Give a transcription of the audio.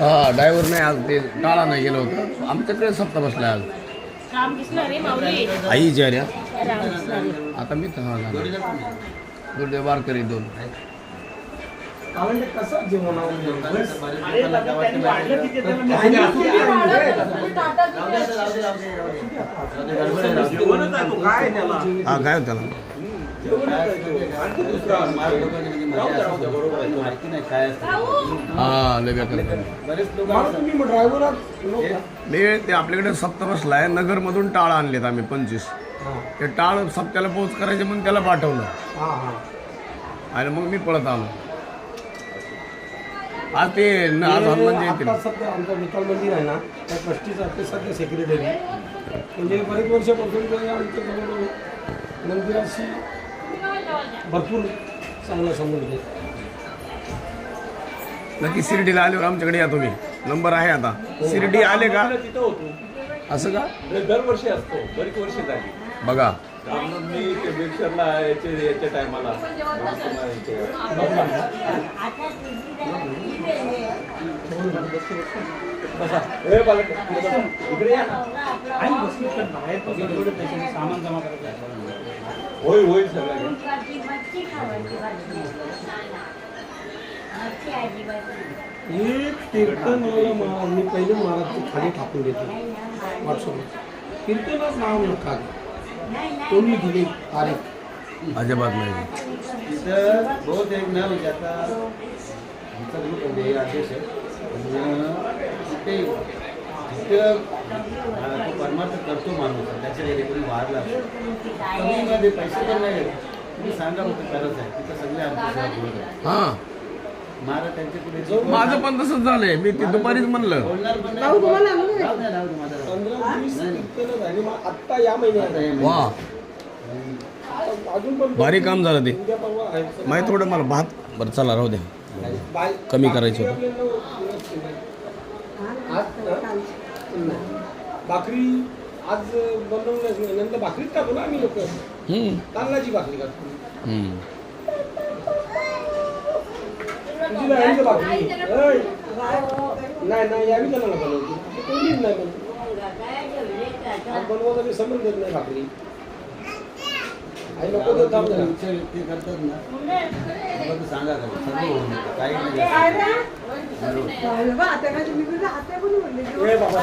हा ड्रायव्हर नाही आज ते टाळा नाही गेलं होतं आमच्याकडे सप्ताह बसला आज आई जर्या आता मी दुर्दे वारकरी दोन कसं जेवण हा काय होतं त्याला हा लगेच मी ते आपल्याकडे सप्ताह बसलाय नगरमधून टाळ आणलेत आम्ही 25 ते टाळ सप्त्याला पोच करायचे म्हणून त्याला पाठवलं आणि मग मी पळत आलो आज ते आज हनुमान जयंती सध्या आमचा विठ्ठल मंदिर आहे ना त्या ट्रस्टीचा ते सध्या सेक्रेटरी म्हणजे बरेच वर्षापासून ते आमच्या मंदिराशी भरपूर चांगला संबंध आहे. नक्की शिर्डीला आल्यावर आमच्याकडे या तुम्ही नंबर आहे आता शिर्डी आले का तिथं होतो असं का दरवर्षी असतो बरीच वर्ष झाली बघा मी ते मिक्सरला याच्या टायमाला इकडे या सामान जमा करायचं होईल होईल सगळं एक कीर्तन मी पहिले महाराजची खाली टाकून घेतली व्हॉट्सअपवर कीर्तनच नाव नका कोणी दिली तारीख अजिबात नाही तिथं बहुत एक नाव म्हणजे आता आमचा ग्रुप म्हणजे अध्यक्ष तिथे जितकं तो परमार्थ करतो माणूस त्याच्या घरी कोणी वारला कमीमध्ये पैसे पण नाही तुम्ही सांगा होतं खरंच आहे तिथं सगळे आमच्या हां महाराज त्यांच्याकडे माझं पण तसंच झालंय मी ते दुपारीच म्हणलं बोलणार पण नाही माझा 15-20 कीर्तनं झाली मग आत्ता या महिन्यात वा अजून पण भारी काम झालं ते उद्या परवा आहे. माहिती थोडं मला भात बरं चला राहू द्या कमी करायचं होतं भाकरी आज बनवलं नंतर भाकरीच टाकू ना आम्ही लोक तांदळाची भाकरी टाकतो तुझी लहानची भाकरी नाही नाही यावी कोणाला बनवते कोणीच नाही बनवत आज बनवता मी समज देत नाही भाकरी आई नको तर थांब जरा. ते करतात ना मग सांगा सर्व होऊन येतं. काही नाही ए बाबा